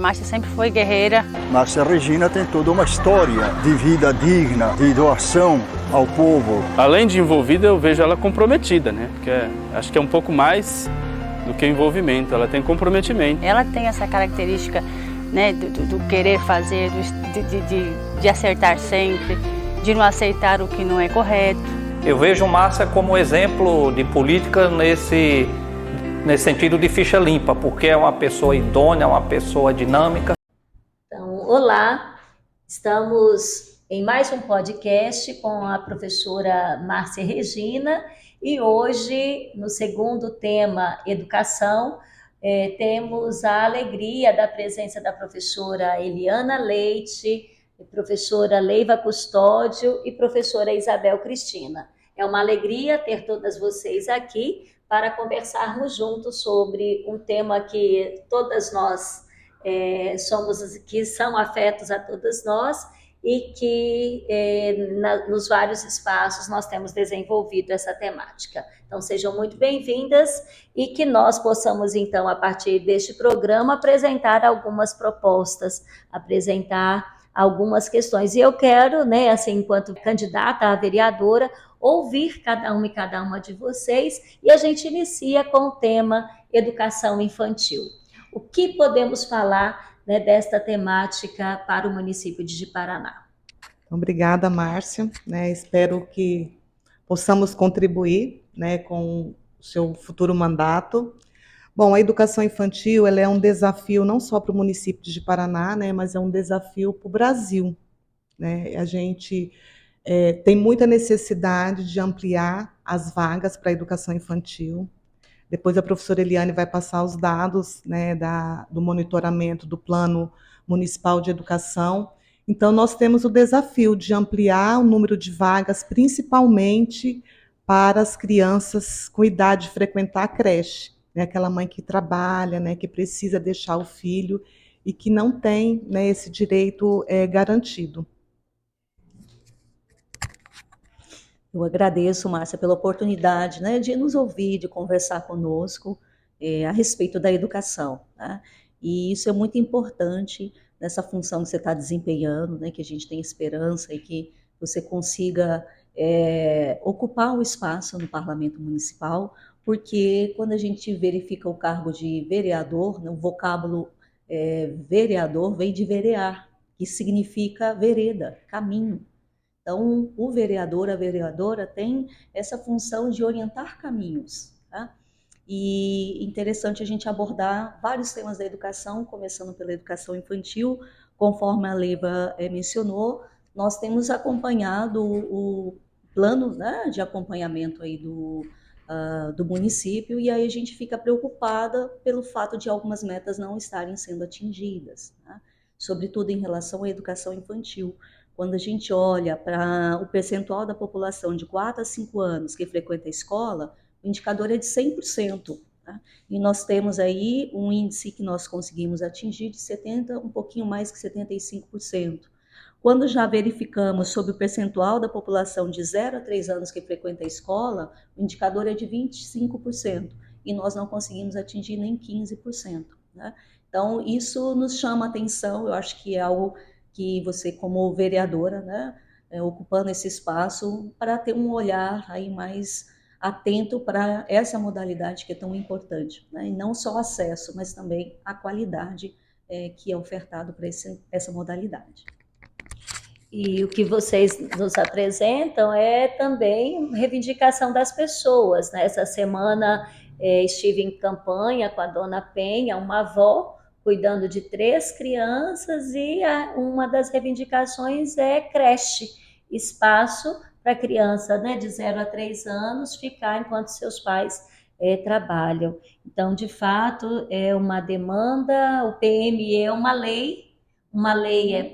Márcia sempre foi guerreira. Márcia Regina tem toda uma história de vida digna, de doação ao povo. Além de envolvida, eu vejo ela comprometida, né? Porque acho que é um pouco mais do que envolvimento, ela tem comprometimento. Ela tem essa característica, né, do querer fazer, de acertar sempre, de não aceitar o que não é correto. Eu vejo Márcia como exemplo de política nesse sentido de ficha limpa, porque é uma pessoa idônea, uma pessoa dinâmica. Então, olá, estamos em mais um podcast com a professora Márcia Regina e hoje, no segundo tema, educação, temos a alegria da presença da professora Eliana Leite, professora Leiva Custódio e professora Isabel Cristina. É uma alegria ter todas vocês aqui para conversarmos juntos sobre um tema que todas nós que são afetos a todas nós e que nos vários espaços nós temos desenvolvido essa temática. Então sejam muito bem-vindas e que nós possamos então, a partir deste programa, apresentar algumas propostas, apresentar algumas questões. E eu quero, né, assim, enquanto candidata a vereadora, ouvir cada um e cada uma de vocês, e a gente inicia com o tema educação infantil. O que podemos falar, né, desta temática para o município de Ji-Paraná? Obrigada, Márcia. Espero que possamos contribuir, né, com o seu futuro mandato. Bom, a educação infantil ela é um desafio não só para o município de Ji-Paraná, né, mas é um desafio para o Brasil. Né? A gente tem muita necessidade de ampliar as vagas para a educação infantil. Depois a professora Eliane vai passar os dados, né, do monitoramento do Plano Municipal de Educação. Então, nós temos o desafio de ampliar o número de vagas, principalmente para as crianças com idade de frequentar a creche. Né, aquela mãe que trabalha, né, que precisa deixar o filho e que não tem, né, esse direito garantido. Eu agradeço, Márcia, pela oportunidade, né, de nos ouvir, de conversar conosco a respeito da educação. Tá? E isso é muito importante nessa função que você está desempenhando, né, que a gente tem esperança e que você consiga ocupar o espaço no Parlamento Municipal, porque quando a gente verifica o cargo de vereador, né, o vocábulo vereador vem de verear, que significa vereda, caminho. Então, o vereador, a vereadora tem essa função de orientar caminhos. Tá? E interessante a gente abordar vários temas da educação, começando pela educação infantil, conforme a Leiva mencionou, nós temos acompanhado o plano, né, de acompanhamento aí do município, e aí a gente fica preocupada pelo fato de algumas metas não estarem sendo atingidas, tá? Sobretudo em relação à educação infantil. Quando a gente olha para o percentual da população de 4 a 5 anos que frequenta a escola, o indicador é de 100%. Tá? E nós temos aí um índice que nós conseguimos atingir de 70%, um pouquinho mais que 75%. Quando já verificamos sobre o percentual da população de 0 a 3 anos que frequenta a escola, o indicador é de 25%, e nós não conseguimos atingir nem 15%. Né? Então, isso nos chama a atenção, eu acho que é algo que você, como vereadora, né, ocupando esse espaço, para ter um olhar aí mais atento para essa modalidade que é tão importante, né? E não só o acesso, mas também a qualidade que é ofertado para essa modalidade. E o que vocês nos apresentam é também reivindicação das pessoas. Né? Essa semana estive em campanha com a dona Penha, uma avó, cuidando de 3 crianças, e uma das reivindicações é creche, espaço para a criança, né, de 0 a 3 anos ficar enquanto seus pais trabalham. Então, de fato, é uma demanda, o PME é uma lei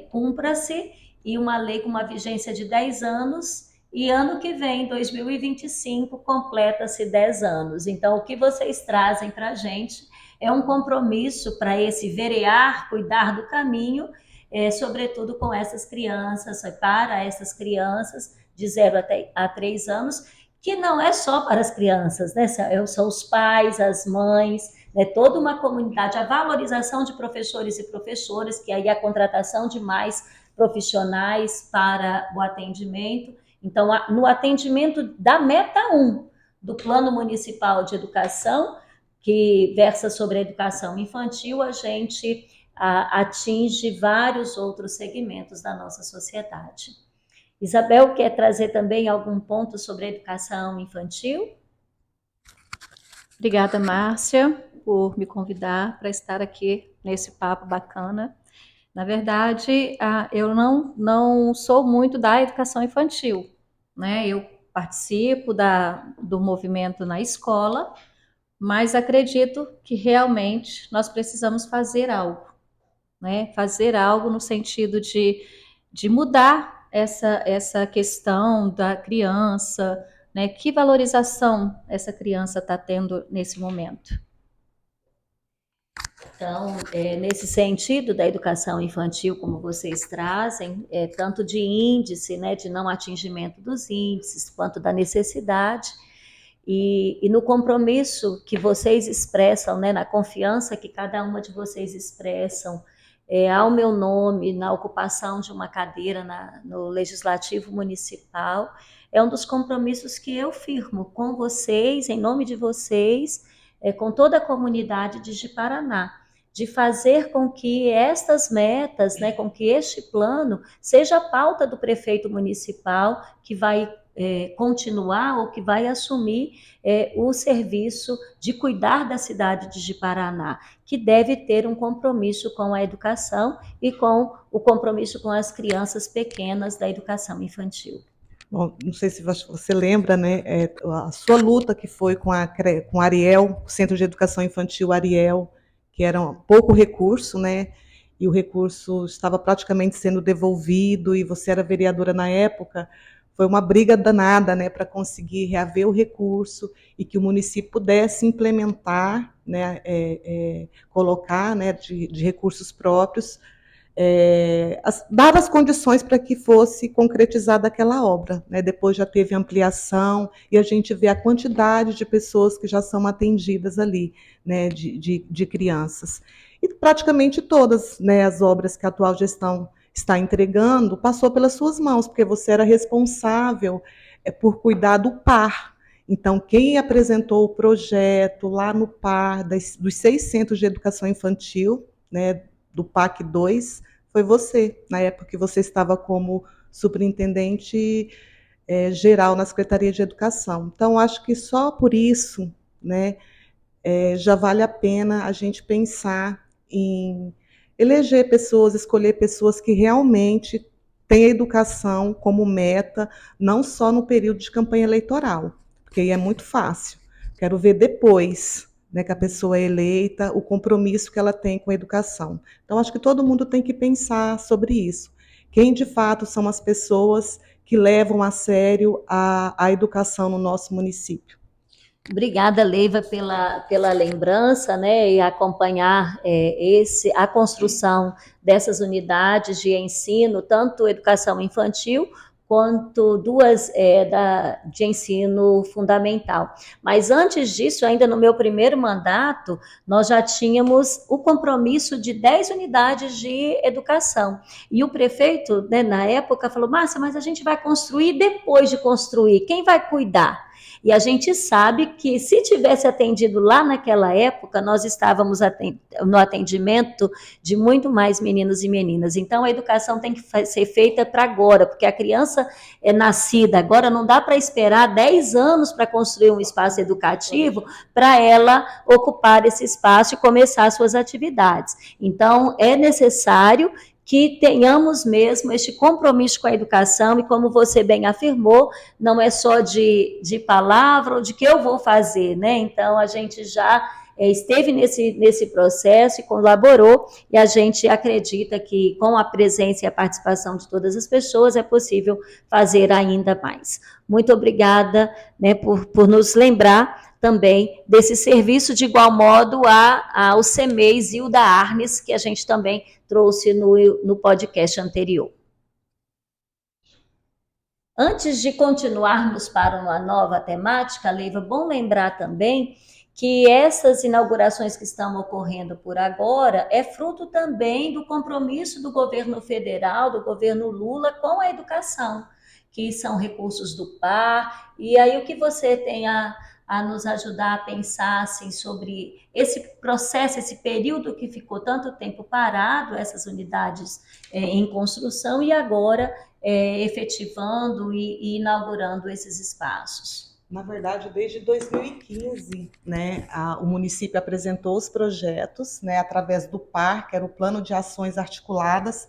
cumpra-se, e uma lei com uma vigência de 10 anos, e ano que vem, 2025, completa-se 10 anos. Então, o que vocês trazem para a gente é um compromisso para esse verear, cuidar do caminho, sobretudo com essas crianças, para essas crianças de 0 a 3 anos, que não é só para as crianças, né? São os pais, as mães, né, toda uma comunidade, a valorização de professores e professoras, que aí a contratação de mais profissionais para o atendimento. Então, no atendimento da meta 1 do Plano Municipal de Educação, que versa sobre a educação infantil, a gente atinge vários outros segmentos da nossa sociedade. Isabel quer trazer também algum ponto sobre a educação infantil? Obrigada, Márcia, por me convidar para estar aqui nesse papo bacana. Na verdade, eu não sou muito da educação infantil, né? Eu participo do movimento na escola, mas acredito que realmente nós precisamos fazer algo, né? Fazer algo no sentido de mudar essa questão da criança, né? Que valorização essa criança está tendo nesse momento? Então, nesse sentido da educação infantil, como vocês trazem, tanto de índice, né, de não atingimento dos índices, quanto da necessidade, e no compromisso que vocês expressam, né, na confiança que cada uma de vocês expressam ao meu nome, na ocupação de uma cadeira no Legislativo Municipal, é um dos compromissos que eu firmo com vocês, em nome de vocês, com toda a comunidade de Ji-Paraná, de fazer com que estas metas, né, com que este plano seja a pauta do prefeito municipal, que vai continuar ou que vai assumir o serviço de cuidar da cidade de Ji-Paraná, que deve ter um compromisso com a educação e com o compromisso com as crianças pequenas da educação infantil. Bom, não sei se você lembra, né, a sua luta que foi com Ariel, o Centro de Educação Infantil Ariel, que era pouco recurso, né, e o recurso estava praticamente sendo devolvido, e você era vereadora na época. Foi uma briga danada, né, para conseguir reaver o recurso e que o município pudesse implementar, né, colocar, né, de recursos próprios, dar as condições para que fosse concretizada aquela obra, né? Depois já teve ampliação e a gente vê a quantidade de pessoas que já são atendidas ali, né, de crianças. E praticamente todas, né, as obras que a atual gestão está entregando passou pelas suas mãos, porque você era responsável por cuidar do PAR. Então, quem apresentou o projeto lá no PAR, dos 6 centros de educação infantil, né, do PAC 2, foi você, na época que você estava como superintendente geral na Secretaria de Educação. Então, acho que só por isso, né, já vale a pena a gente pensar em eleger pessoas, escolher pessoas que realmente têm a educação como meta, não só no período de campanha eleitoral, porque aí é muito fácil. Quero ver depois, né, que a pessoa é eleita, o compromisso que ela tem com a educação. Então, acho que todo mundo tem que pensar sobre isso. Quem, de fato, são as pessoas que levam a sério a educação no nosso município. Obrigada, Leiva, pela lembrança, né, e acompanhar a construção dessas unidades de ensino, tanto educação infantil quanto duas de ensino fundamental. Mas antes disso, ainda no meu primeiro mandato, nós já tínhamos o compromisso de 10 unidades de educação. E o prefeito, né, na época, falou: Márcia, mas a gente vai construir depois de construir, quem vai cuidar? E a gente sabe que se tivesse atendido lá naquela época, nós estávamos no atendimento de muito mais meninos e meninas. Então, a educação tem que ser feita para agora, porque a criança é nascida agora, não dá para esperar 10 anos para construir um espaço educativo para ela ocupar esse espaço e começar suas atividades. Então, é necessário que tenhamos mesmo este compromisso com a educação, e como você bem afirmou, não é só de palavra ou de que eu vou fazer, né? Então, a gente já esteve nesse processo e colaborou, e a gente acredita que com a presença e a participação de todas as pessoas é possível fazer ainda mais. Muito obrigada, né, por nos lembrar também desse serviço, de igual modo ao CEMEIS e o da Arnes, que a gente também trouxe no podcast anterior. Antes de continuarmos para uma nova temática, Leiva, bom lembrar também que essas inaugurações que estão ocorrendo por agora é fruto também do compromisso do governo federal, do governo Lula com a educação, que são recursos do PAR. E aí o que você tem a nos ajudar a pensar assim, sobre esse processo, esse período que ficou tanto tempo parado, essas unidades em construção, e agora efetivando e inaugurando esses espaços? Na verdade, desde 2015, né, o município apresentou os projetos, né, através do PAR, que era o Plano de Ações Articuladas,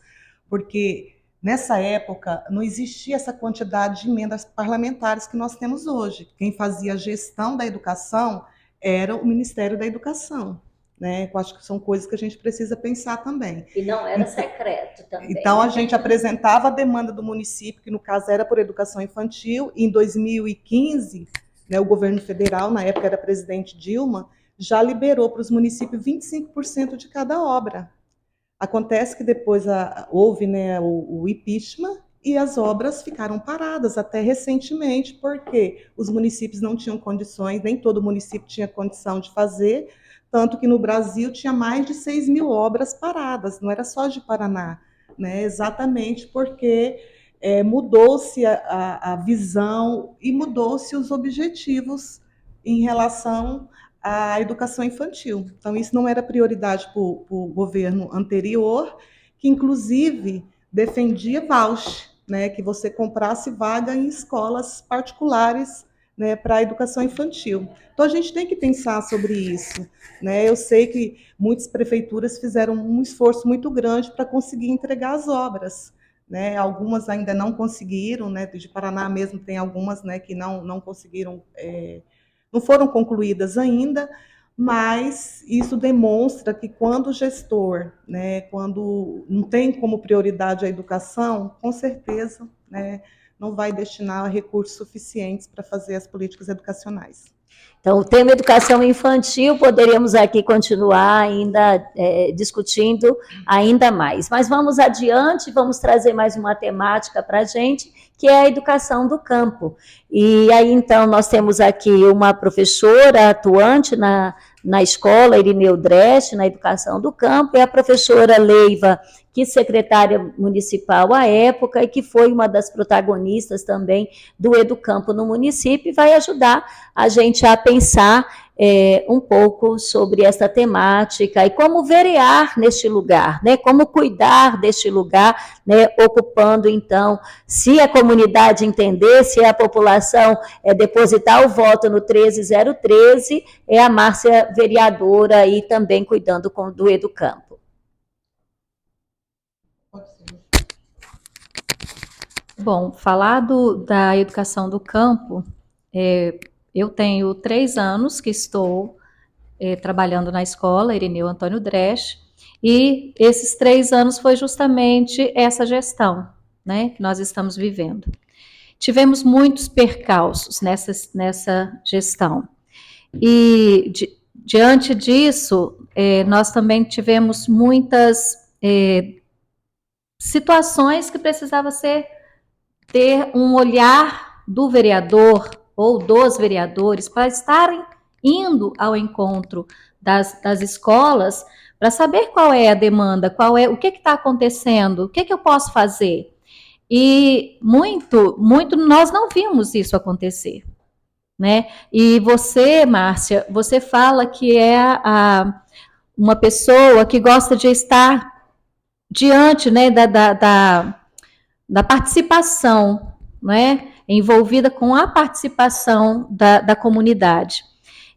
porque nessa época não existia essa quantidade de emendas parlamentares que nós temos hoje. Quem fazia a gestão da educação era o Ministério da Educação, né? Eu acho que são coisas que a gente precisa pensar também. E não era secreto também. Então, a gente apresentava a demanda do município, que no caso era por educação infantil. Em 2015, né, o governo federal, na época era presidente Dilma, já liberou para os municípios 25% de cada obra. Acontece que depois houve, né, o impeachment e as obras ficaram paradas até recentemente, porque os municípios não tinham condições, nem todo município tinha condição de fazer, tanto que no Brasil tinha mais de 6 mil obras paradas, não era só de Paraná, né? Exatamente porque mudou-se a visão e mudou-se os objetivos em relação à educação infantil. Então, isso não era prioridade para o governo anterior, que inclusive defendia voucher, né? Que você comprasse vaga em escolas particulares, né, para a educação infantil. Então, a gente tem que pensar sobre isso, né? Eu sei que muitas prefeituras fizeram um esforço muito grande para conseguir entregar as obras, né? Algumas ainda não conseguiram, né? De Paraná mesmo tem algumas, né, que não conseguiram, não foram concluídas ainda, mas isso demonstra que quando o gestor, né, quando não tem como prioridade a educação, com certeza, né, não vai destinar recursos suficientes para fazer as políticas educacionais. Então, o tema educação infantil, poderíamos aqui continuar ainda discutindo ainda mais. Mas vamos adiante, vamos trazer mais uma temática para a gente, que é a educação do campo. E aí, então, nós temos aqui uma professora atuante na escola, Irineu Dresch, na educação do campo, e a professora Leiva, que secretária municipal à época e que foi uma das protagonistas também do Educampo no município, e vai ajudar a gente a pensar um pouco sobre essa temática e como verear neste lugar, né? Como cuidar deste lugar, né? Ocupando, então, se a comunidade entender, se a população depositar o voto no 13013, é a Márcia vereadora e também cuidando do Educampo. Bom, falar da educação do campo, eu tenho 3 anos que estou trabalhando na escola Irineu Antônio Dresch, e esses 3 anos foi justamente essa gestão, né, que nós estamos vivendo. Tivemos muitos percalços nessa gestão, e diante disso, nós também tivemos muitas situações que precisava ter um olhar do vereador ou dos vereadores para estarem indo ao encontro das escolas para saber qual é a demanda, o que está acontecendo, o que eu posso fazer. E muito nós não vimos isso acontecer, né? E você, Márcia, você fala que é uma pessoa que gosta de estar diante, né, da participação, né, envolvida com a participação da comunidade.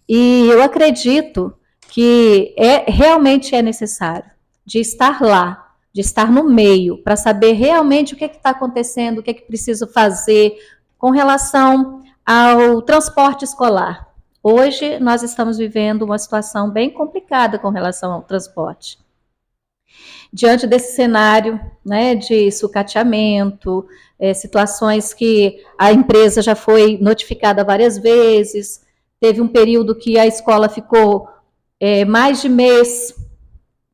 E eu acredito que realmente é necessário de estar lá, de estar no meio, para saber realmente o que está acontecendo, o que preciso fazer com relação ao transporte escolar. Hoje nós estamos vivendo uma situação bem complicada com relação ao transporte. Diante desse cenário, né, de sucateamento, situações que a empresa já foi notificada várias vezes, teve um período que a escola ficou mais de mês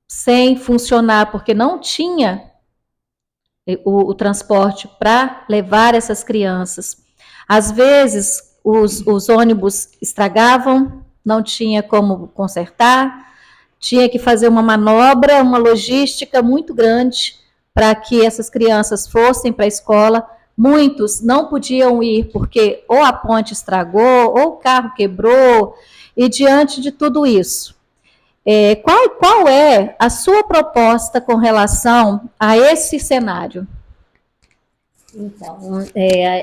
sem funcionar, porque não tinha o transporte para levar essas crianças. Às vezes, os ônibus estragavam, não tinha como consertar, tinha que fazer uma manobra, uma logística muito grande para que essas crianças fossem para a escola. Muitos não podiam ir porque ou a ponte estragou, ou o carro quebrou, e diante de tudo isso, qual é a sua proposta com relação a esse cenário? Então,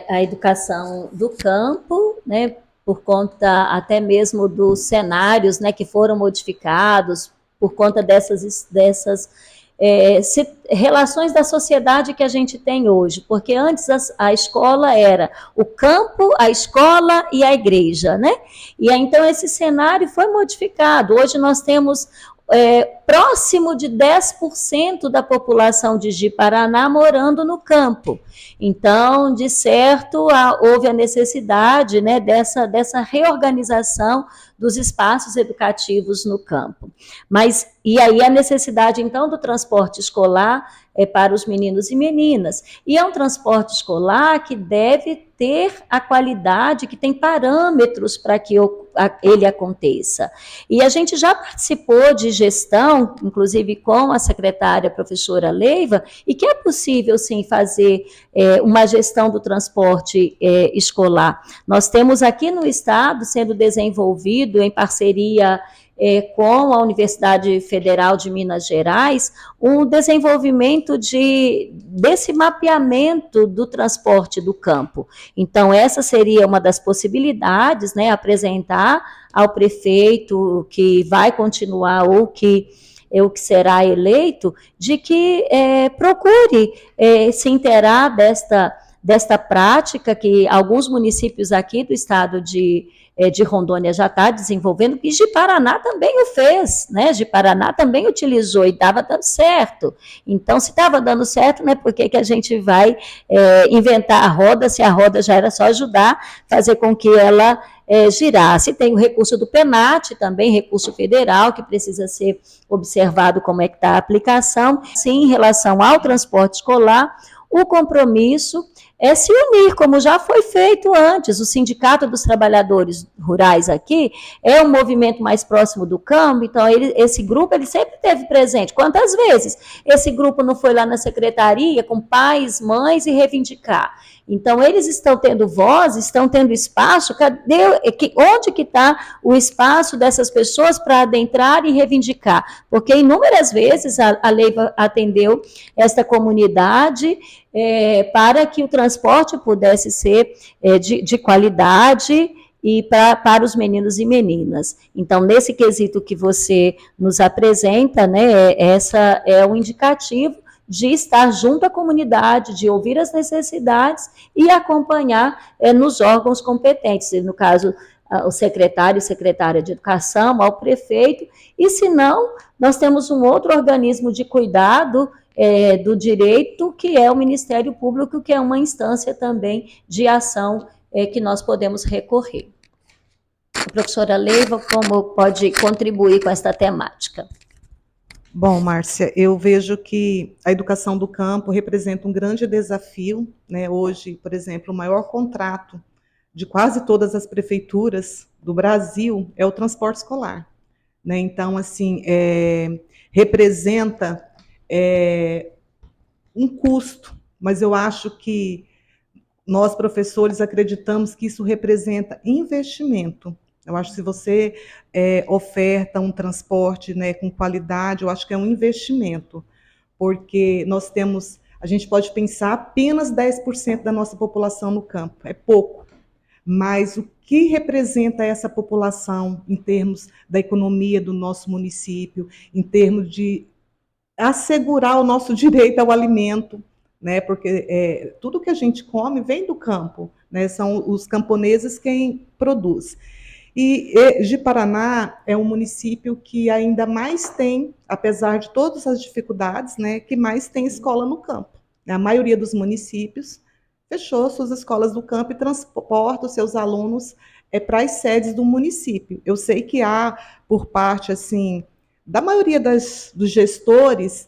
a educação do campo, né, por conta até mesmo dos cenários, né, que foram modificados, por conta dessas relações da sociedade que a gente tem hoje, porque antes a escola era o campo, a escola e a igreja, né? E aí, então esse cenário foi modificado. Hoje nós temos próximo de 10% da população de Ji-Paraná morando no campo. Então, de certo, houve a necessidade, né, dessa reorganização dos espaços educativos no campo. Mas, e aí a necessidade, então, do transporte escolar para os meninos e meninas. E é um transporte escolar que deve ter a qualidade, que tem parâmetros para que ele aconteça. E a gente já participou de gestão, inclusive com a secretária professora Leiva, e que é possível, sim, fazer uma gestão do transporte escolar. Nós temos aqui no estado, sendo desenvolvido em parceria com a Universidade Federal de Minas Gerais, um desenvolvimento desse mapeamento do transporte do campo. Então, essa seria uma das possibilidades, né, apresentar ao prefeito que vai continuar ou que será eleito, de que procure se inteirar desta prática que alguns municípios aqui do estado de Rondônia já está desenvolvendo, e Ji-Paraná também o fez, né? Ji-Paraná também utilizou e estava dando certo. Então, se estava dando certo, né, por que a gente vai inventar a roda, se a roda já era só ajudar, fazer com que ela girasse? Tem o recurso do PENAT, também recurso federal, que precisa ser observado como é que está a aplicação. Sim, em relação ao transporte escolar, o compromisso é se unir, como já foi feito antes. O Sindicato dos Trabalhadores Rurais aqui é um movimento mais próximo do campo, então esse grupo ele sempre esteve presente. Quantas vezes esse grupo não foi lá na secretaria com pais, mães e reivindicar? Então, eles estão tendo voz, estão tendo espaço. Onde que está o espaço dessas pessoas para adentrar e reivindicar? Porque inúmeras vezes a lei atendeu esta comunidade para que o transporte pudesse ser de qualidade e para os meninos e meninas. Então, nesse quesito que você nos apresenta, né, essa é um indicativo de estar junto à comunidade, de ouvir as necessidades e acompanhar nos órgãos competentes, no caso, o secretário e secretária de educação, ao prefeito, e se não, nós temos um outro organismo de cuidado do direito, que é o Ministério Público, que é uma instância também de ação que nós podemos recorrer. A professora Leiva, como pode contribuir com esta temática? Bom, Márcia, eu vejo que a educação do campo representa um grande desafio, né? Hoje, por exemplo, o maior contrato de quase todas as prefeituras do Brasil é o transporte escolar, né? Então, assim, representa um custo, mas eu acho que nós, professores, acreditamos que isso representa investimento. Eu acho que se você oferta um transporte, né, com qualidade, eu acho que é um investimento, porque a gente pode pensar apenas 10% da nossa população no campo, é pouco, mas o que representa essa população em termos da economia do nosso município, em termos de assegurar o nosso direito ao alimento, né, porque tudo que a gente come vem do campo, né, são os camponeses quem produz. E Ji-Paraná é um município que ainda mais tem, apesar de todas as dificuldades, né, que mais tem escola no campo. A maioria dos municípios fechou suas escolas do campo e transporta os seus alunos para as sedes do município. Eu sei que há, por parte assim, da maioria dos gestores,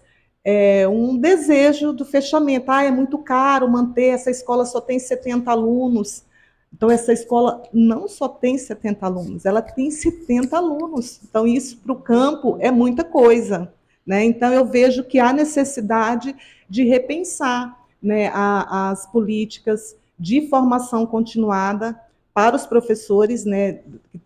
um desejo do fechamento. É muito caro manter, essa escola só tem 70 alunos. Então, essa escola não só tem 70 alunos, ela tem 70 alunos. Então, isso para o campo é muita coisa, né? Então, eu vejo que há necessidade de repensar, né, as políticas de formação continuada para os professores, né,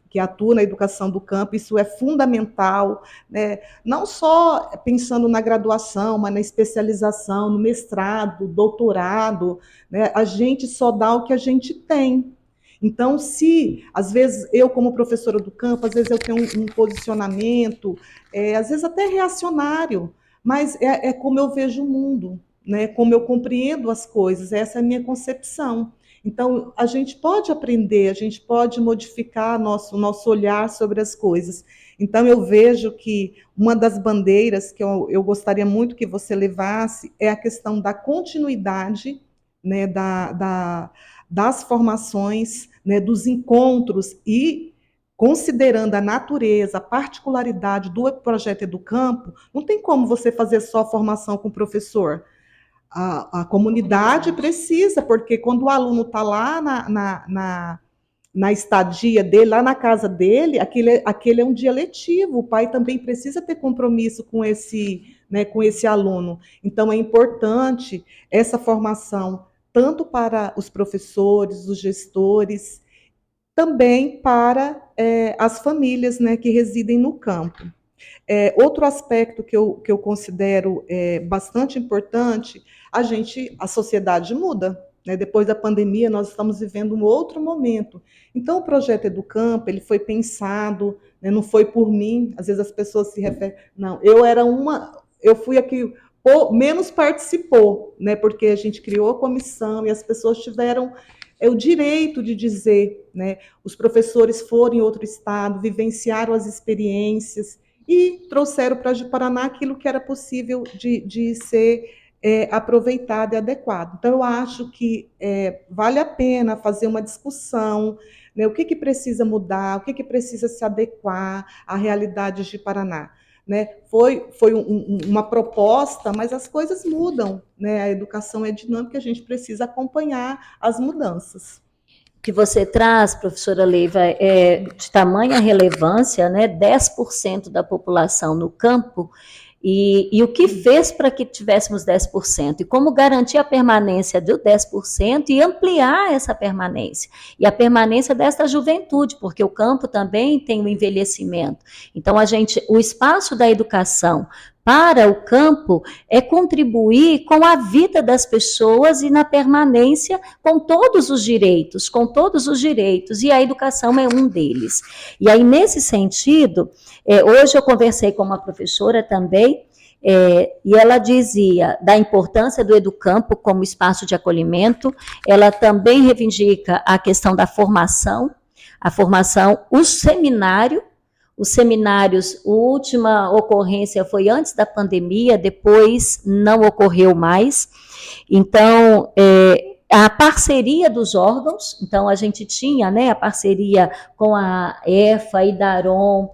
que atuam na educação do campo. Isso é fundamental, né? Não só pensando na graduação, mas na especialização, no mestrado, doutorado, né? A gente só dá o que a gente tem. Então, se, às vezes, eu como professora do campo, às vezes eu tenho um posicionamento, às vezes até reacionário, mas é como eu vejo o mundo, né? Como eu compreendo as coisas, essa é a minha concepção. Então, a gente pode aprender, a gente pode modificar nosso olhar sobre as coisas. Então, eu vejo que uma das bandeiras que eu gostaria muito que você levasse é a questão da continuidade, né, das formações, né, dos encontros e considerando a natureza, a particularidade do projeto Educampo, não tem como você fazer só formação com o professor. A comunidade precisa, porque quando o aluno está lá na estadia dele, lá na casa dele, aquele é um dia letivo, o pai também precisa ter compromisso com né, com esse aluno. Então, é importante essa formação, tanto para os professores, os gestores, também para as famílias, né, que residem no campo. Outro aspecto que eu considero bastante importante, a sociedade muda, né? Depois da pandemia, nós estamos vivendo um outro momento. Então, o projeto Educampo, ele foi pensado, né, não foi por mim, às vezes as pessoas se referem, não, eu fui a que menos participou, né, porque a gente criou a comissão e as pessoas tiveram o direito de dizer, né, os professores foram em outro estado, vivenciaram as experiências, e trouxeram para Ji-Paraná aquilo que era possível de ser aproveitado e adequado. Então, eu acho que vale a pena fazer uma discussão, né, o que precisa mudar, o que precisa se adequar à realidade de Paraná. Né? Foi uma proposta, mas as coisas mudam, né? A educação é dinâmica, a gente precisa acompanhar as mudanças. Que você traz, professora Leiva, é de tamanha relevância, né? 10% da população no campo, e o que fez para que tivéssemos 10%, e como garantir a permanência do 10% e ampliar essa permanência, e a permanência desta juventude, porque o campo também tem o envelhecimento. Então, o espaço da educação para o campo é contribuir com a vida das pessoas e na permanência com todos os direitos, e a educação é um deles. E aí, nesse sentido, hoje eu conversei com uma professora também, e ela dizia da importância do Educampo como espaço de acolhimento. Ela também reivindica a questão da formação, o seminário. Os seminários, a última ocorrência foi antes da pandemia, depois não ocorreu mais. Então, a parceria dos órgãos, então a gente tinha, né, a parceria com a EFA, Idaron,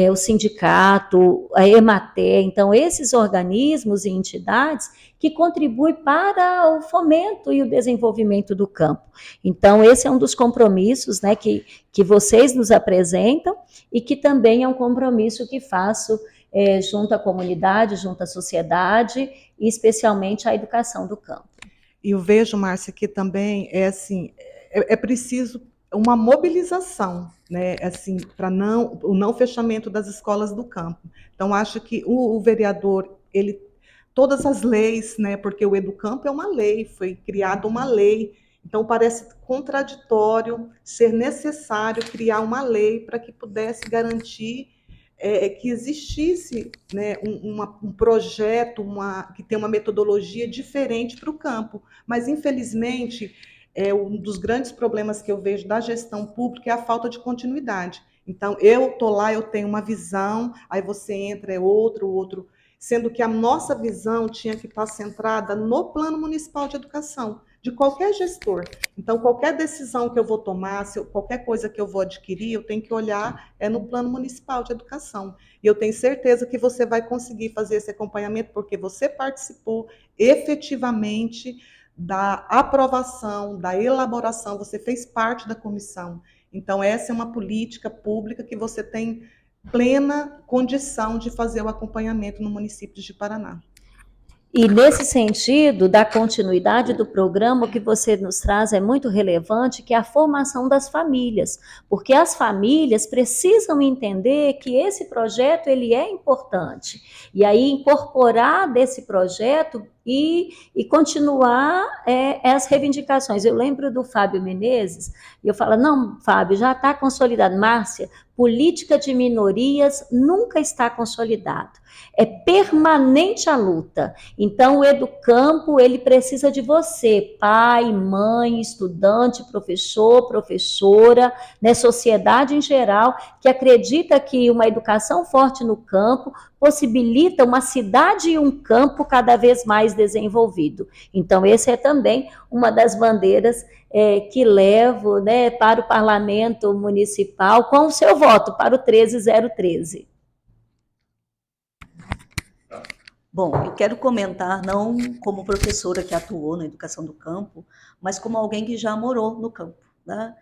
o sindicato, a EMATER, então esses organismos e entidades que contribuem para o fomento e o desenvolvimento do campo. Então esse é um dos compromissos, né, que vocês nos apresentam e que também é um compromisso que faço junto à comunidade, junto à sociedade e especialmente à educação do campo. E eu vejo, Márcia, que também é preciso uma mobilização, né, assim, para o não fechamento das escolas do campo. Então, acho que o vereador, todas as leis, né, porque o Educampo é uma lei, foi criada uma lei, então parece contraditório ser necessário criar uma lei para que pudesse garantir que existisse, né, um projeto que tem uma metodologia diferente para o campo. Mas, infelizmente, um dos grandes problemas que eu vejo da gestão pública é a falta de continuidade. Então, eu estou lá, eu tenho uma visão, aí você entra, é outro, sendo que a nossa visão tinha que estar centrada no Plano Municipal de Educação, de qualquer gestor. Então, qualquer decisão que eu vou tomar, qualquer coisa que eu vou adquirir, eu tenho que olhar no Plano Municipal de Educação. E eu tenho certeza que você vai conseguir fazer esse acompanhamento, porque você participou efetivamente da aprovação, da elaboração, você fez parte da comissão. Então, essa é uma política pública que você tem plena condição de fazer o acompanhamento no município de Paraná. E nesse sentido, da continuidade do programa, o que você nos traz é muito relevante, que é a formação das famílias, porque as famílias precisam entender que esse projeto ele é importante, e aí incorporar desse projeto e continuar as reivindicações. Eu lembro do Fábio Menezes, e eu falo, não, Fábio, já está consolidado. Márcia, política de minorias nunca está consolidado. É permanente a luta. Então, o Educampo, ele precisa de você, pai, mãe, estudante, professor, professora, né, sociedade em geral, que acredita que uma educação forte no campo possibilita uma cidade e um campo cada vez mais desenvolvido. Então, essa é também uma das bandeiras que levo, né, para o Parlamento Municipal com o seu voto para o 13013. Bom, eu quero comentar, não como professora que atuou na educação do campo, mas como alguém que já morou no campo, né?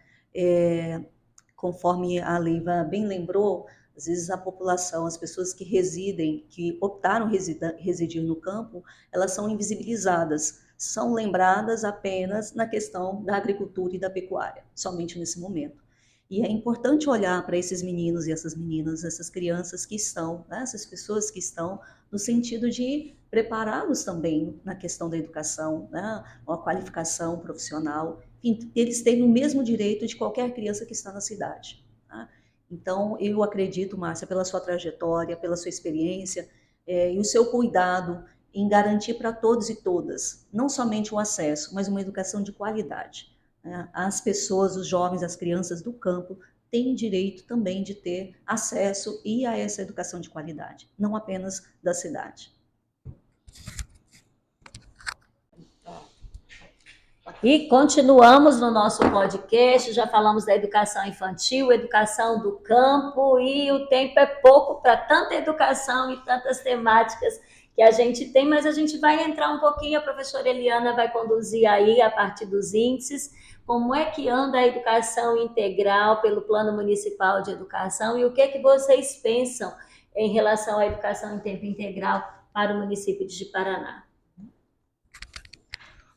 Conforme a Leiva bem lembrou, às vezes a população, as pessoas que residem, que optaram residir no campo, elas são invisibilizadas, são lembradas apenas na questão da agricultura e da pecuária, somente nesse momento. E é importante olhar para esses meninos e essas meninas, essas crianças que estão, né, essas pessoas que estão, no sentido de prepará-los também na questão da educação, né, uma qualificação profissional, enfim, eles têm o mesmo direito de qualquer criança que está na cidade. Tá? Então, eu acredito, Márcia, pela sua trajetória, pela sua experiência e o seu cuidado em garantir para todos e todas, não somente o acesso, mas uma educação de qualidade. As pessoas, os jovens, as crianças do campo têm direito também de ter acesso e a essa educação de qualidade, não apenas da cidade. E continuamos no nosso podcast, já falamos da educação infantil, educação do campo, e o tempo é pouco para tanta educação e tantas temáticas que a gente tem, mas a gente vai entrar um pouquinho, a professora Eliana vai conduzir aí, a partir dos índices, como é que anda a educação integral pelo Plano Municipal de Educação e o que é que vocês pensam em relação à educação em tempo integral para o município de Paraná?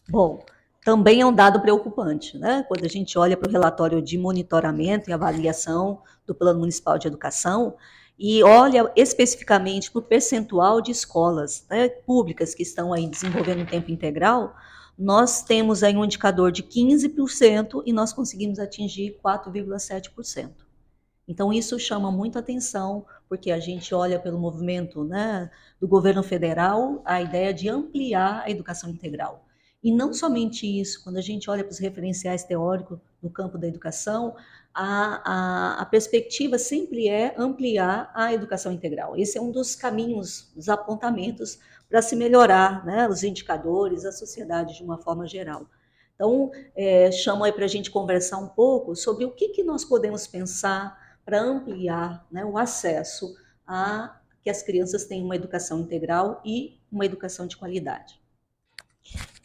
Bom, também é um dado preocupante, né? Quando a gente olha para o relatório de monitoramento e avaliação do Plano Municipal de Educação e olha especificamente para o percentual de escolas, né, públicas que estão aí desenvolvendo um tempo integral, nós temos aí um indicador de 15% e nós conseguimos atingir 4,7%. Então, isso chama muito atenção, porque a gente olha pelo movimento, né, do governo federal, a ideia de ampliar a educação integral. E não somente isso, quando a gente olha para os referenciais teóricos no campo da educação, a perspectiva sempre é ampliar a educação integral. Esse é um dos caminhos, dos apontamentos para se melhorar, né, os indicadores, a sociedade de uma forma geral. Então, chamo aí para a gente conversar um pouco sobre o que nós podemos pensar para ampliar, né, o acesso a que as crianças tenham uma educação integral e uma educação de qualidade.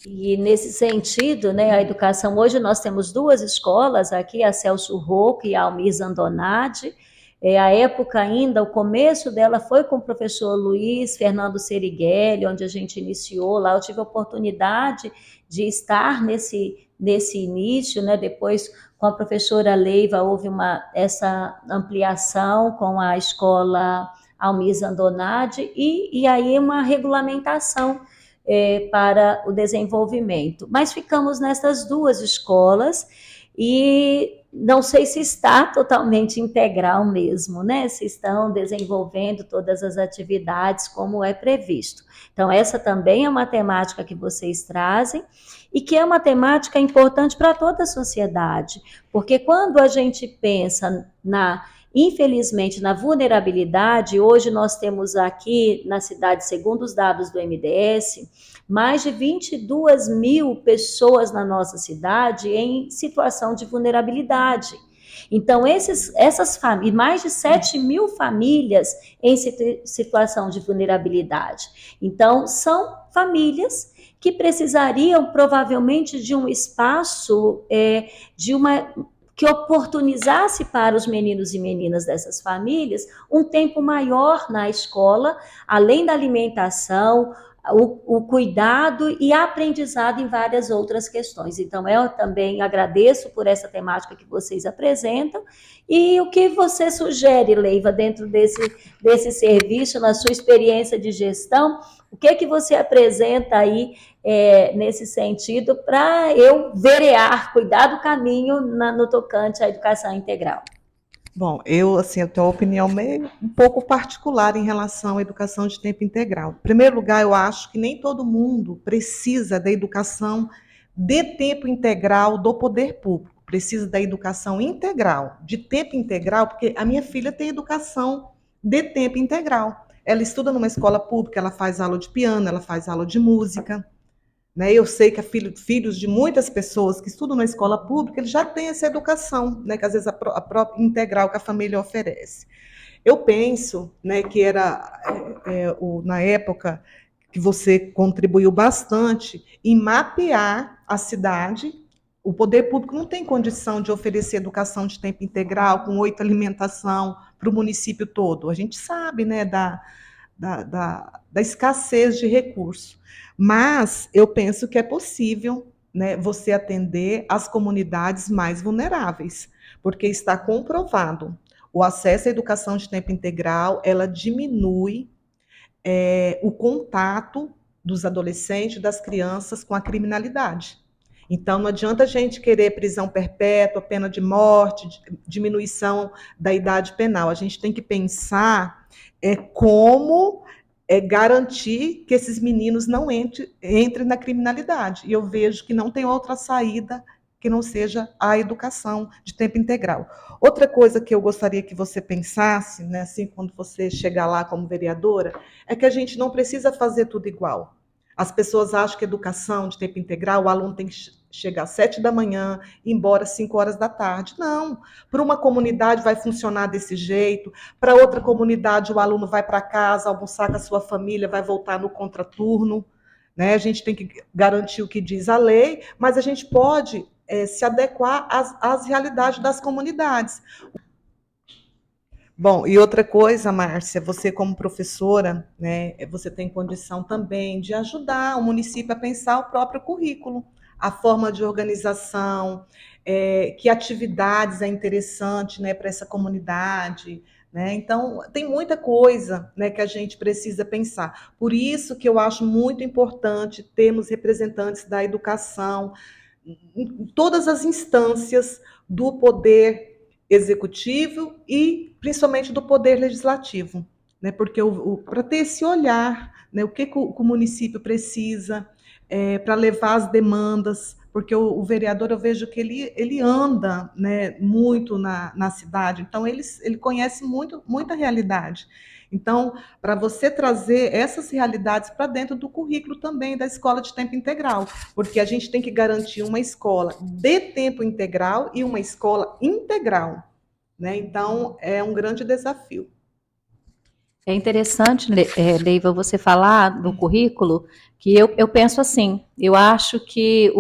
E nesse sentido, né, a educação, hoje nós temos duas escolas aqui, a Celso Rocco e a Almir Zandonati. A época ainda, o começo dela foi com o professor Luiz Fernando Serighelli, onde a gente iniciou lá. Eu tive a oportunidade de estar nesse início, né, depois com a professora Leiva houve essa ampliação com a escola Almir Zandonati e aí uma regulamentação para o desenvolvimento. Mas ficamos nessas duas escolas e não sei se está totalmente integral mesmo, né? Se estão desenvolvendo todas as atividades como é previsto. Então, essa também é uma temática que vocês trazem e que é uma temática importante para toda a sociedade, porque quando a gente pensa infelizmente, na vulnerabilidade, hoje nós temos aqui na cidade, segundo os dados do MDS, mais de 22 mil pessoas na nossa cidade em situação de vulnerabilidade. Então, essas famílias, mais de 7 mil famílias em situação de vulnerabilidade. Então, são famílias que precisariam provavelmente de um espaço, que oportunizasse para os meninos e meninas dessas famílias um tempo maior na escola, além da alimentação, o cuidado e aprendizado em várias outras questões. Então, eu também agradeço por essa temática que vocês apresentam. E o que você sugere, Leiva, dentro desse serviço, na sua experiência de gestão, o que você apresenta aí nesse sentido para eu verear, cuidar do caminho no tocante à educação integral? Bom, eu tenho uma opinião um pouco particular em relação à educação de tempo integral. Em primeiro lugar, eu acho que nem todo mundo precisa da educação de tempo integral do poder público. Precisa da educação integral, de tempo integral, porque a minha filha tem educação de tempo integral. Ela estuda numa escola pública, ela faz aula de piano, ela faz aula de música. Né? Eu sei que filhos de muitas pessoas que estudam na escola pública, eles já têm essa educação, né, que às vezes a própria integral que a família oferece. Eu penso, né, que era na época que você contribuiu bastante em mapear a cidade. O poder público não tem condição de oferecer educação de tempo integral com 8 alimentação para o município todo. A gente sabe, né, da escassez de recursos. Mas eu penso que é possível, né, você atender as comunidades mais vulneráveis, porque está comprovado, o acesso à educação de tempo integral, ela diminui o contato dos adolescentes, das crianças com a criminalidade. Então, não adianta a gente querer prisão perpétua, pena de morte, diminuição da idade penal. A gente tem que pensar como garantir que esses meninos não entrem na criminalidade. E eu vejo que não tem outra saída que não seja a educação de tempo integral. Outra coisa que eu gostaria que você pensasse, né, assim, quando você chegar lá como vereadora, é que a gente não precisa fazer tudo igual. As pessoas acham que educação de tempo integral, o aluno tem que chegar às 7 da manhã e ir embora às 5 horas da tarde. Não. Para uma comunidade vai funcionar desse jeito, para outra comunidade o aluno vai para casa, almoçar com a sua família, vai voltar no contraturno. Né? A gente tem que garantir o que diz a lei, mas a gente pode se adequar às realidades das comunidades. Bom, e outra coisa, Márcia, você como professora, né, você tem condição também de ajudar o município a pensar o próprio currículo, a forma de organização, que atividades é interessante, né, para essa comunidade, né? Então, tem muita coisa, né, que a gente precisa pensar. Por isso que eu acho muito importante termos representantes da educação em todas as instâncias do poder executivo e principalmente do poder legislativo, né? Porque para ter esse olhar, né, o que o município precisa para levar as demandas, porque o vereador, eu vejo que ele anda, né, muito na cidade, então ele conhece muita realidade. Então, para você trazer essas realidades para dentro do currículo também da escola de tempo integral, porque a gente tem que garantir uma escola de tempo integral e uma escola integral, né? Então, é um grande desafio. É interessante, Leiva, você falar do currículo, que eu penso assim, eu acho que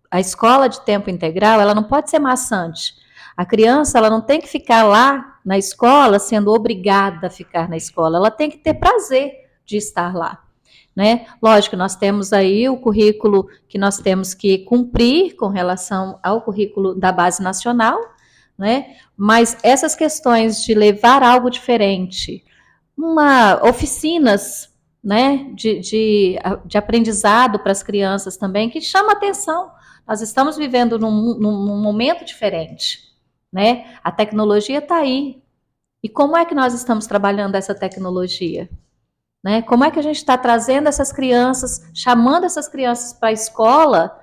a escola de tempo integral, ela não pode ser maçante. A criança, ela não tem que ficar lá na escola sendo obrigada a ficar na escola, ela tem que ter prazer de estar lá, né? Lógico, nós temos aí o currículo que nós temos que cumprir com relação ao currículo da Base Nacional, né? Mas essas questões de levar algo diferente, oficinas, né, de aprendizado para as crianças também, que chama atenção. Nós estamos vivendo num momento diferente, né? A tecnologia está aí. E como é que nós estamos trabalhando essa tecnologia? Né? Como é que a gente está trazendo essas crianças, chamando essas crianças para a escola,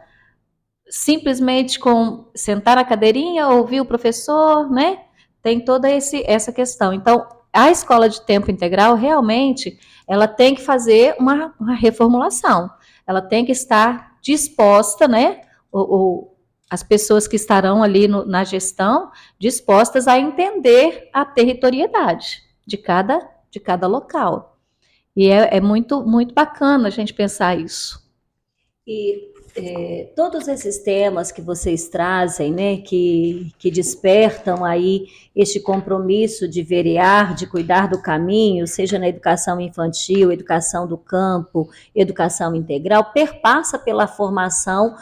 simplesmente com sentar na cadeirinha, ouvir o professor, né? Tem toda essa questão. Então, a escola de tempo integral, realmente, ela tem que fazer uma reformulação. Ela tem que estar disposta, né? as pessoas que estarão ali na gestão dispostas a entender a territorialidade de cada local. E é muito, muito bacana a gente pensar isso. E todos esses temas que vocês trazem, né, que despertam aí este compromisso de verear, de cuidar do caminho, seja na educação infantil, educação do campo, educação integral, perpassa pela formação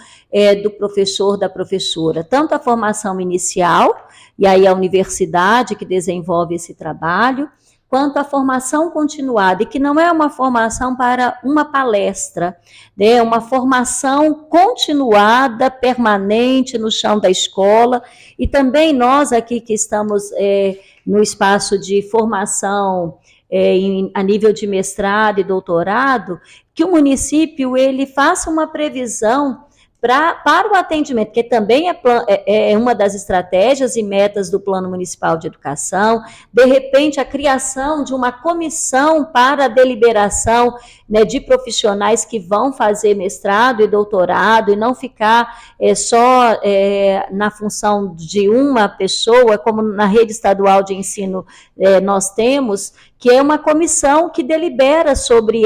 do professor, da professora, tanto a formação inicial, e aí a universidade que desenvolve esse trabalho, quanto à formação continuada, e que não é uma formação para uma palestra, né? É uma formação continuada, permanente no chão da escola, e também nós aqui que estamos no espaço de formação a nível de mestrado e doutorado, que o município ele faça uma previsão para o atendimento, que também é uma das estratégias e metas do Plano Municipal de Educação, de repente a criação de uma comissão para a deliberação, né, de profissionais que vão fazer mestrado e doutorado, e não ficar só na função de uma pessoa, como na rede estadual de ensino nós temos, que é uma comissão que delibera sobre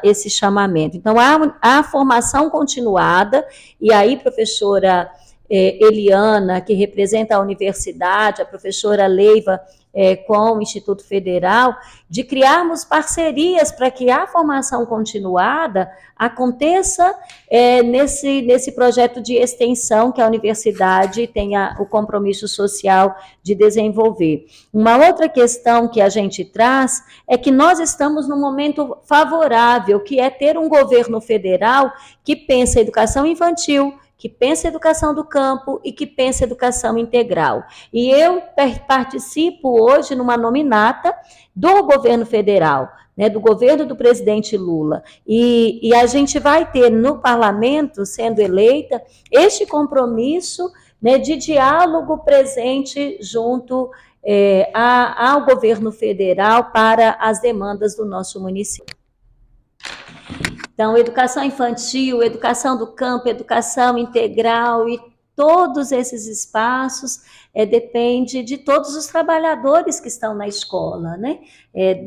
esse chamamento. Então, há formação continuada, e aí, professora Eliana, que representa a universidade, a professora Leiva, com o Instituto Federal, de criarmos parcerias para que a formação continuada aconteça nesse projeto de extensão que a universidade tenha o compromisso social de desenvolver. Uma outra questão que a gente traz é que nós estamos num momento favorável, que é ter um governo federal que pensa a educação infantil, que pensa a educação do campo e que pensa a educação integral. E eu participo hoje numa nominata do governo federal, né, do governo do presidente Lula. E a gente vai ter no parlamento, sendo eleita, este compromisso, né, de diálogo presente junto ao governo federal para as demandas do nosso município. Então, educação infantil, educação do campo, educação integral e todos esses espaços depende de todos os trabalhadores que estão na escola, né?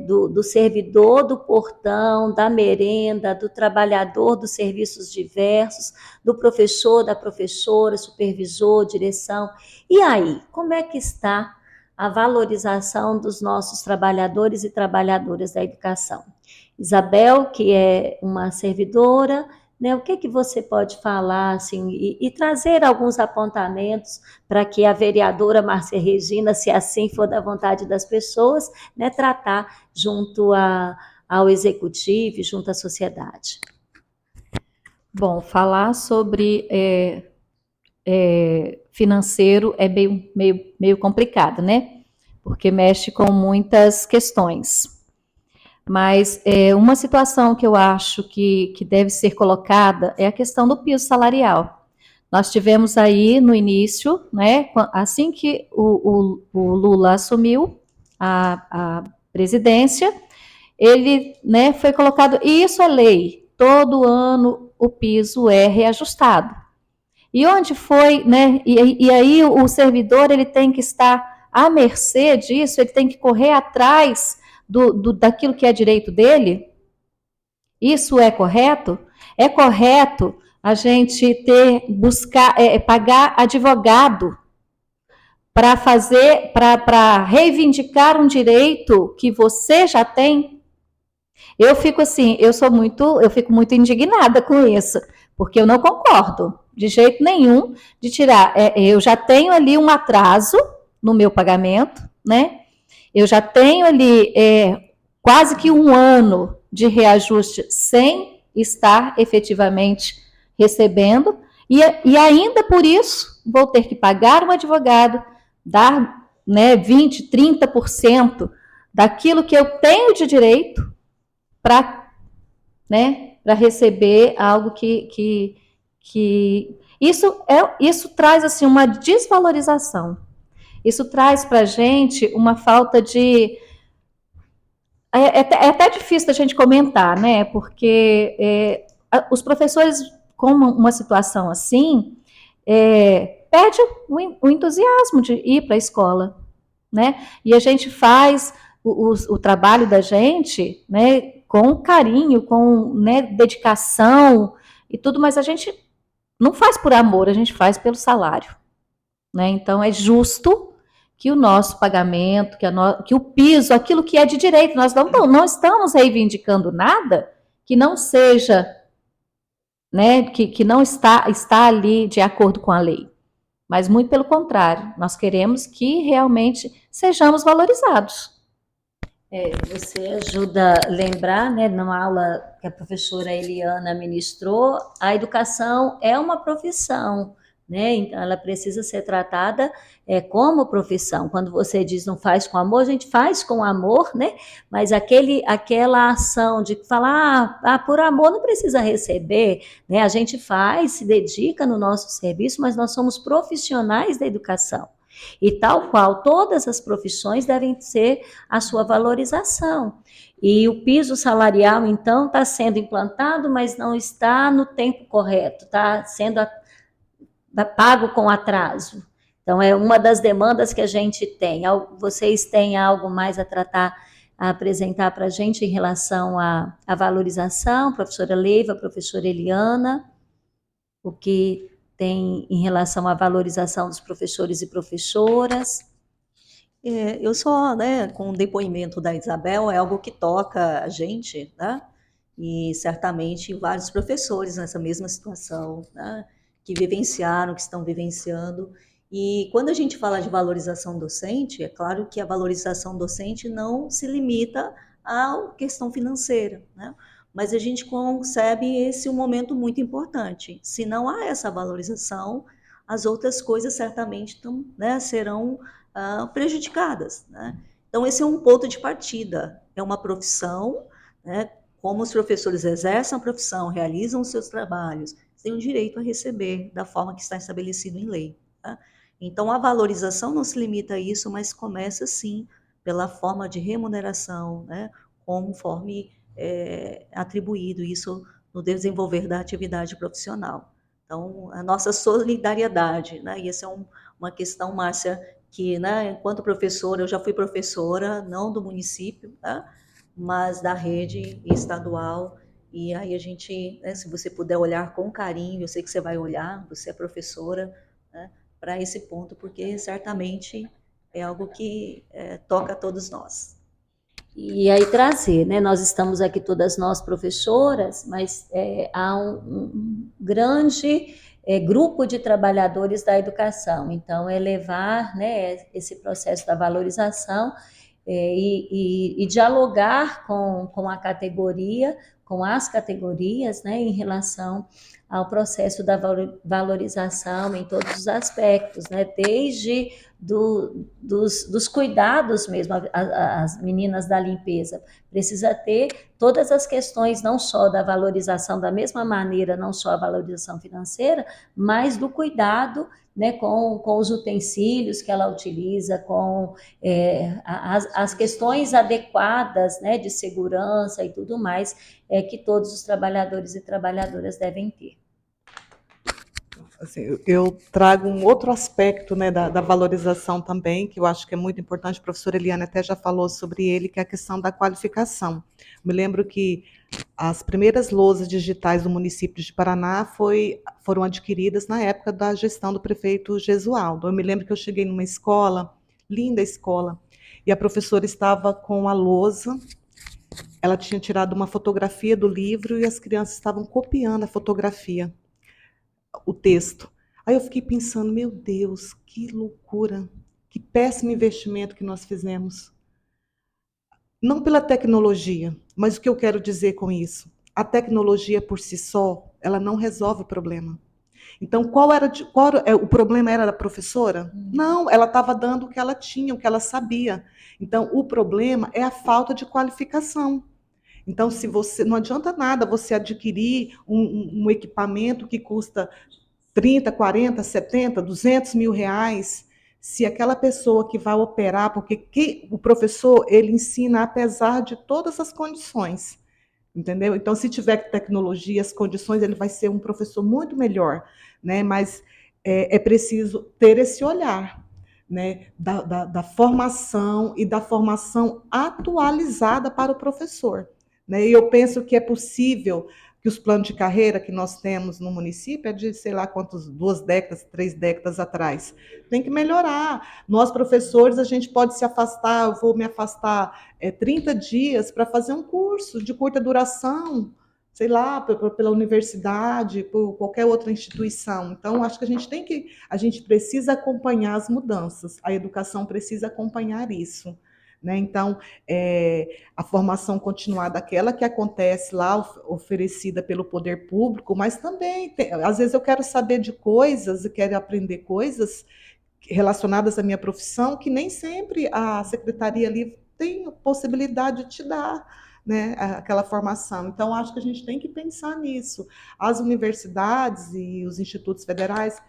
Do servidor do portão, da merenda, do trabalhador dos serviços diversos, do professor, da professora, supervisor, direção. E aí, como é que está a valorização dos nossos trabalhadores e trabalhadoras da educação? Isabel, que é uma servidora, né, o que você pode falar assim, e trazer alguns apontamentos para que a vereadora Márcia Regina, se assim for da vontade das pessoas, né, tratar junto ao executivo e junto à sociedade. Bom, falar sobre financeiro é meio complicado, né? Porque mexe com muitas questões. Mas uma situação que eu acho que deve ser colocada é a questão do piso salarial. Nós tivemos aí no início, né, assim que o Lula assumiu a presidência, ele, né, foi colocado, e isso é lei, todo ano o piso é reajustado. E onde foi, né, e aí o servidor ele tem que estar à mercê disso, ele tem que correr atrás daquilo que é direito dele? Isso é correto? É correto a gente pagar advogado para reivindicar um direito que você já tem? Eu fico assim, eu fico muito indignada com isso, porque eu não concordo de jeito nenhum de tirar. Eu já tenho ali um atraso no meu pagamento, né? Eu já tenho ali quase que um ano de reajuste sem estar efetivamente recebendo, e ainda por isso vou ter que pagar um advogado, dar, né, 20%, 30% daquilo que eu tenho de direito para, né, receber algo que isso traz assim uma desvalorização. Isso traz para a gente uma falta de... É até difícil da gente comentar, né? Porque os professores, com uma situação assim, perde o entusiasmo de ir para a escola, né? E a gente faz o trabalho da gente, né, com carinho, com, né, dedicação e tudo, mas a gente não faz por amor, a gente faz pelo salário, né? Então é justo que o nosso pagamento, que o piso, aquilo que é de direito, nós não estamos reivindicando nada que não seja, né, que não está ali de acordo com a lei. Mas muito pelo contrário, nós queremos que realmente sejamos valorizados. Você ajuda a lembrar, né, numa aula que a professora Eliana ministrou, a educação é uma profissão, né? Então ela precisa ser tratada como profissão. Quando você diz não faz com amor, a gente faz com amor, né? Mas aquela ação de falar, por amor não precisa receber, né? A gente faz, se dedica no nosso serviço, mas nós somos profissionais da educação. E tal qual todas as profissões devem ser a sua valorização. E o piso salarial, então, está sendo implantado, mas não está no tempo correto, está sendo pago com atraso. Então, é uma das demandas que a gente tem. Vocês têm algo mais a tratar, a apresentar para a gente em relação à valorização, professora Leiva, professora Eliana, o que tem em relação à valorização dos professores e professoras? Eu só, né, com o depoimento da Isabel, é algo que toca a gente, né? E certamente vários professores nessa mesma situação, né, que vivenciaram, que estão vivenciando. E quando a gente fala de valorização docente, é claro que a valorização docente não se limita à questão financeira, né? Mas a gente concebe esse um momento muito importante. Se não há essa valorização, as outras coisas certamente né, serão prejudicadas, né? Então, esse é um ponto de partida. É uma profissão, né? Como os professores exercem a profissão, realizam os seus trabalhos, têm o direito a receber da forma que está estabelecido em lei, tá? Então, a valorização não se limita a isso, mas começa, sim, pela forma de remuneração, né? Conforme atribuído isso no desenvolver da atividade profissional. Então, a nossa solidariedade, né? E essa é uma questão, Márcia, que, né, enquanto professora, eu já fui professora, não do município, tá? Mas da rede estadual, e aí a gente, né, se você puder olhar com carinho, eu sei que você vai olhar, você é professora, né, para esse ponto, porque certamente é algo que toca a todos nós. E aí trazer, né? Nós estamos aqui todas nós professoras, mas há um grande grupo de trabalhadores da educação. Então, é levar, né, esse processo da valorização e dialogar com a categoria, com as categorias, né, em relação ao processo da valorização em todos os aspectos, né, desde dos cuidados mesmo, as meninas da limpeza, precisa ter todas as questões, não só da valorização da mesma maneira, não só a valorização financeira, mas do cuidado, né, com os utensílios que ela utiliza, com as questões adequadas, né, de segurança e tudo mais, que todos os trabalhadores e trabalhadoras devem ter. Assim, eu trago um outro aspecto, né, da valorização também, que eu acho que é muito importante, a professora Eliana até já falou sobre ele, que é a questão da qualificação. Me lembro que as primeiras lousas digitais do município de Paraná foram adquiridas na época da gestão do prefeito Gesualdo. Eu me lembro que eu cheguei numa escola, linda escola, e a professora estava com a lousa, ela tinha tirado uma fotografia do livro e as crianças estavam copiando a fotografia, o texto. Aí eu fiquei pensando, meu Deus, que loucura, que péssimo investimento que nós fizemos. Não pela tecnologia, mas o que eu quero dizer com isso? A tecnologia por si só, ela não resolve o problema. Então, o problema era da professora? Não, ela estava dando o que ela tinha, o que ela sabia. Então, o problema é a falta de qualificação. Então, se você não adianta nada você adquirir um equipamento que custa 30, 40, 70, 200 mil reais, se aquela pessoa que vai operar, porque o professor, ele ensina apesar de todas as condições, entendeu? Então, se tiver tecnologia, as condições, ele vai ser um professor muito melhor, né? Mas é preciso ter esse olhar, né, da formação e da formação atualizada para o professor, né? E eu penso que é possível que os planos de carreira que nós temos no município é de, sei lá quantos, 2 décadas, 3 décadas atrás. Tem que melhorar. Nós, professores, a gente pode se afastar, eu vou me afastar 30 dias para fazer um curso de curta duração, sei lá, pela universidade, por qualquer outra instituição. Então, acho que a gente precisa acompanhar as mudanças, a educação precisa acompanhar isso, né? Então, a formação continuada, aquela que acontece lá, oferecida pelo poder público, mas também, às vezes eu quero saber de coisas, eu quero aprender coisas relacionadas à minha profissão, que nem sempre a secretaria ali tem possibilidade de te dar, né, aquela formação. Então, acho que a gente tem que pensar nisso. As universidades e os institutos federais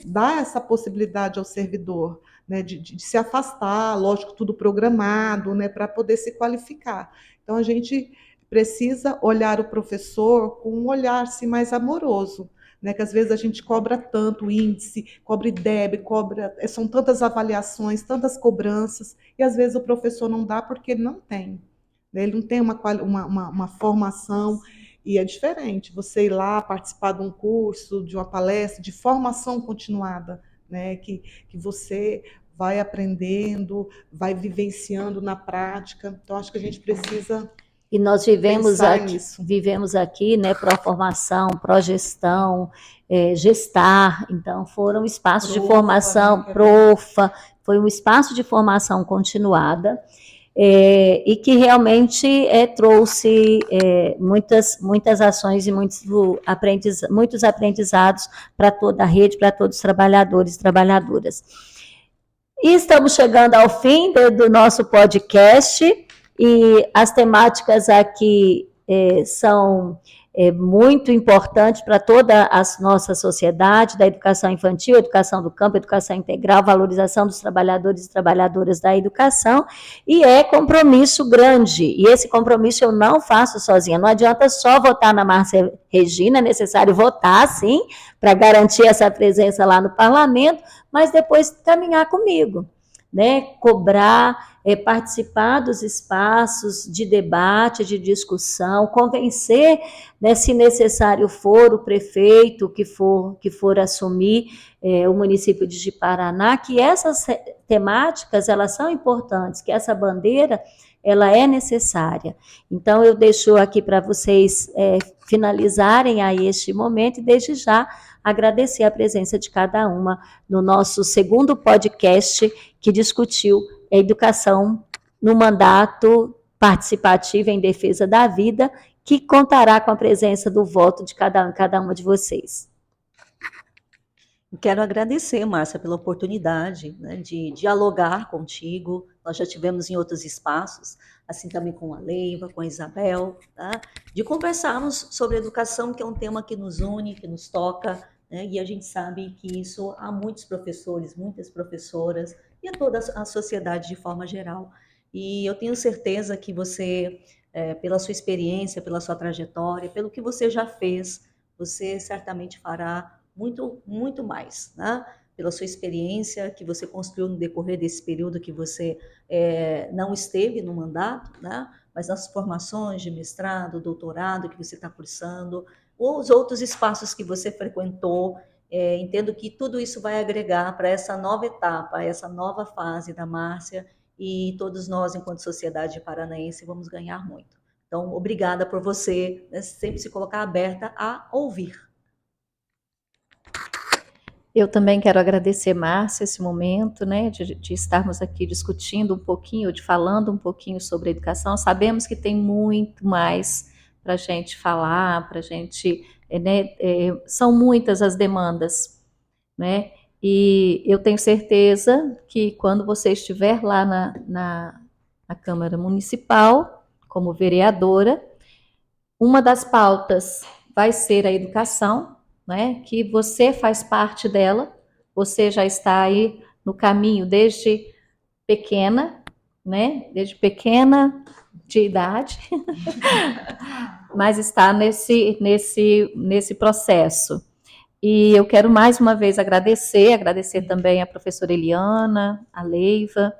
dá essa possibilidade ao servidor, né, de se afastar, lógico, tudo programado, né, para poder se qualificar. Então, a gente precisa olhar o professor com um olhar assim, mais amoroso, né, que às vezes a gente cobra tanto índice, cobra IDEB, são tantas avaliações, tantas cobranças, e às vezes o professor não dá porque ele não tem. Né, ele não tem uma formação, e é diferente você ir lá participar de um curso, de uma palestra, de formação continuada, né, que você vai aprendendo, vai vivenciando na prática. Então, acho que a gente precisa e nós vivemos aqui, né, pró-formação, pró-gestão, gestar, então foram espaços de formação, profa, foi um espaço de formação continuada, e que realmente trouxe muitas ações e muitos aprendizados para toda a rede, para todos os trabalhadores e trabalhadoras. E estamos chegando ao fim do nosso podcast, e as temáticas aqui são muito importantes para toda a nossa sociedade, da educação infantil, educação do campo, educação integral, valorização dos trabalhadores e trabalhadoras da educação, e é compromisso grande, e esse compromisso eu não faço sozinha, não adianta só votar na Márcia Regina, é necessário votar, sim, para garantir essa presença lá no parlamento, mas depois caminhar comigo, né, cobrar, participar dos espaços de debate, de discussão, convencer, né, se necessário for o prefeito que for assumir o município de Ji-Paraná, que essas temáticas elas são importantes, que essa bandeira ela é necessária. Então eu deixo aqui para vocês finalizarem aí este momento e desde já agradecer a presença de cada uma no nosso segundo podcast que discutiu a educação no mandato participativo em defesa da vida, que contará com a presença do voto de cada uma de vocês. Quero agradecer, Márcia, pela oportunidade, né, de dialogar contigo. Nós já tivemos em outros espaços, assim também com a Leiva, com a Isabel, tá? De conversarmos sobre educação, que é um tema que nos une, que nos toca, né? E a gente sabe que isso há muitos professores, muitas professoras, e a toda a sociedade de forma geral. E eu tenho certeza que você, pela sua experiência, pela sua trajetória, pelo que você já fez, você certamente fará muito, muito mais, né? Pela sua experiência que você construiu no decorrer desse período que você não esteve no mandato, né? Mas nas formações de mestrado, doutorado que você está cursando, ou os outros espaços que você frequentou, entendo que tudo isso vai agregar para essa nova etapa, essa nova fase da Márcia, e todos nós, enquanto sociedade paranaense, vamos ganhar muito. Então, obrigada por você, né, sempre se colocar aberta a ouvir. Eu também quero agradecer, Márcia, esse momento, né, de estarmos aqui discutindo um pouquinho, falando um pouquinho sobre a educação. Sabemos que tem muito mais para a gente falar, para a gente, né, são muitas as demandas, né, e eu tenho certeza que quando você estiver lá na Câmara Municipal, como vereadora, uma das pautas vai ser a educação, né, que você faz parte dela, você já está aí no caminho desde pequena, né, desde pequena de idade, mas está nesse processo. E eu quero mais uma vez agradecer também a professora Eliana, a Leiva,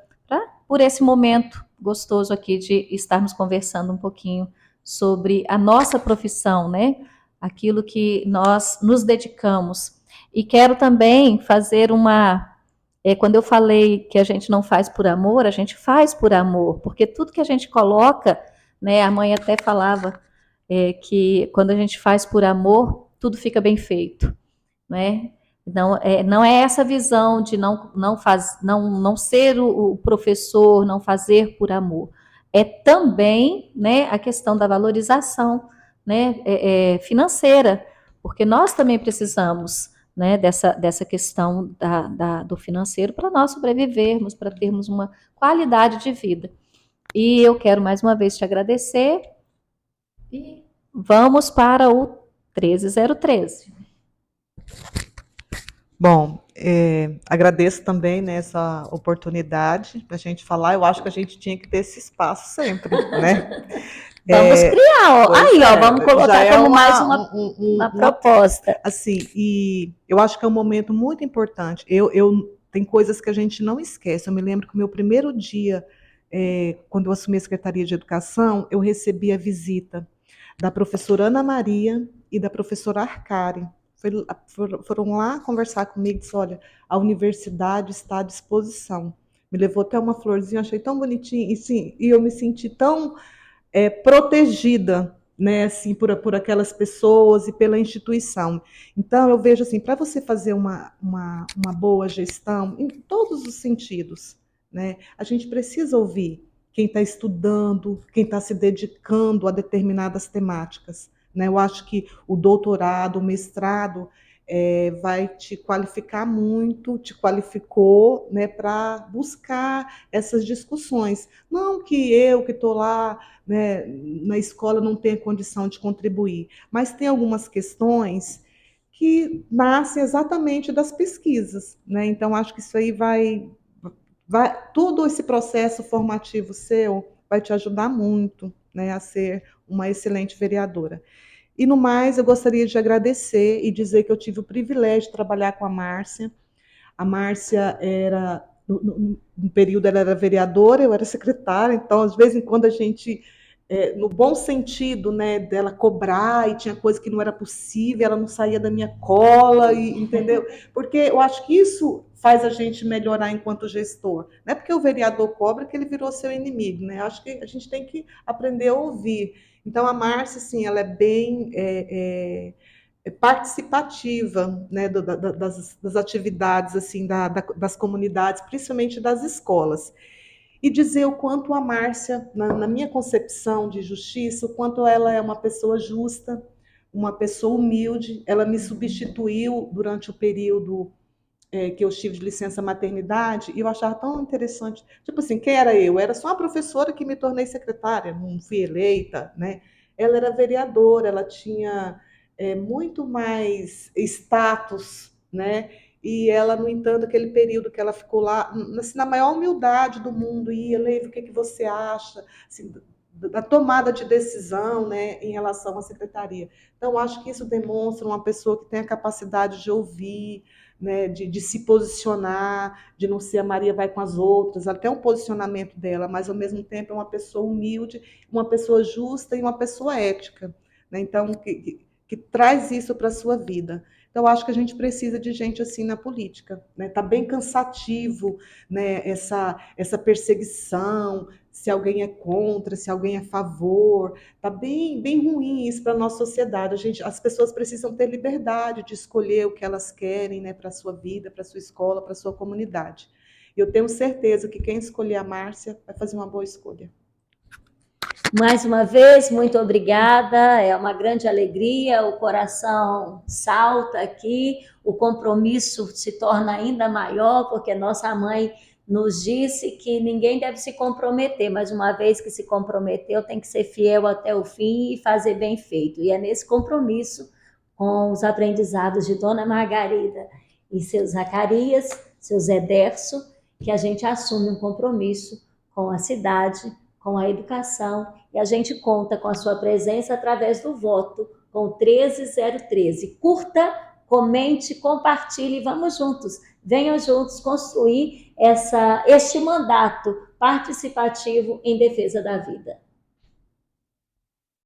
por esse momento gostoso aqui de estarmos conversando um pouquinho sobre a nossa profissão, né? Aquilo que nós nos dedicamos. E quero também fazer quando eu falei que a gente não faz por amor, a gente faz por amor, porque tudo que a gente coloca, né? A mãe até falava que quando a gente faz por amor, tudo fica bem feito, né? Não é essa visão de não ser o professor, não fazer por amor. É também, né, a questão da valorização, né, financeira, porque nós também precisamos, né, dessa questão do financeiro para nós sobrevivermos, para termos uma qualidade de vida. E eu quero mais uma vez te agradecer e vamos para o 13013. Bom, agradeço também nessa oportunidade da gente falar. Eu acho que a gente tinha que ter esse espaço sempre, né? Vamos criar, ó. Aí, ó, vamos colocar como mais uma proposta. Assim, e eu acho que é um momento muito importante. Tem coisas que a gente não esquece. Eu me lembro que o meu primeiro dia, quando eu assumi a Secretaria de Educação, eu recebi a visita da professora Ana Maria e da professora Arcari. Foram lá conversar comigo e disse, olha, a universidade está à disposição. Me levou até uma florzinha, achei tão bonitinho, e eu me senti tão protegida, né, assim, por aquelas pessoas e pela instituição. Então, eu vejo assim, para você fazer uma boa gestão, em todos os sentidos, né, a gente precisa ouvir quem está estudando, quem está se dedicando a determinadas temáticas. Né? Eu acho que o doutorado, o mestrado, vai te qualificar muito, te qualificou, né, para buscar essas discussões. Não que eu, que estou lá, né, na escola, não tenha condição de contribuir, mas tem algumas questões que nascem exatamente das pesquisas. Né? Então, acho que isso aí todo esse processo formativo seu vai te ajudar muito, né, a ser uma excelente vereadora. E no mais, eu gostaria de agradecer e dizer que eu tive o privilégio de trabalhar com a Márcia. A Márcia no período ela era vereadora, eu era secretária, então, de vez em quando, a gente, no bom sentido, né, dela cobrar, e tinha coisa que não era possível, ela não saía da minha cola, entendeu? Porque eu acho que isso faz a gente melhorar enquanto gestor. Não é porque o vereador cobra que ele virou seu inimigo, né? Acho que a gente tem que aprender a ouvir. Então, a Márcia, assim, ela é bem participativa, né, das atividades, assim, das comunidades, principalmente das escolas. E dizer o quanto a Márcia, na minha concepção de justiça, o quanto ela é uma pessoa justa, uma pessoa humilde. Ela me substituiu durante o período que eu estive de licença maternidade, e eu achava tão interessante. Tipo assim, quem era eu? Era só uma professora que me tornei secretária, não fui eleita, né? Ela era vereadora, ela tinha muito mais status, né? E ela, no entanto, aquele período que ela ficou lá, assim, na maior humildade do mundo, ia, Leiva, o que você acha? Assim, da tomada de decisão, né, em relação à secretaria. Então, acho que isso demonstra uma pessoa que tem a capacidade de ouvir, né, de se posicionar, de não ser a Maria vai com as outras, até um posicionamento dela, mas, ao mesmo tempo, é uma pessoa humilde, uma pessoa justa e uma pessoa ética. Né? Então, que traz isso para a sua vida. Então, acho que a gente precisa de gente assim na política. Né? Tá bem cansativo, né, essa perseguição, se alguém é contra, se alguém é a favor. Está bem, bem ruim isso para a nossa sociedade. As pessoas precisam ter liberdade de escolher o que elas querem, né, para a sua vida, para a sua escola, para a sua comunidade. E eu tenho certeza que quem escolher a Márcia vai fazer uma boa escolha. Mais uma vez, muito obrigada, é uma grande alegria, o coração salta aqui, o compromisso se torna ainda maior, porque nossa mãe nos disse que ninguém deve se comprometer, mas uma vez que se comprometeu, tem que ser fiel até o fim e fazer bem feito. E é nesse compromisso, com os aprendizados de Dona Margarida e seu Zacarias, seu Zé Derso, que a gente assume um compromisso com a cidade, com a educação, e a gente conta com a sua presença através do voto, com o 13013. Curta, comente, compartilhe, vamos juntos, venham juntos construir este mandato participativo em defesa da vida.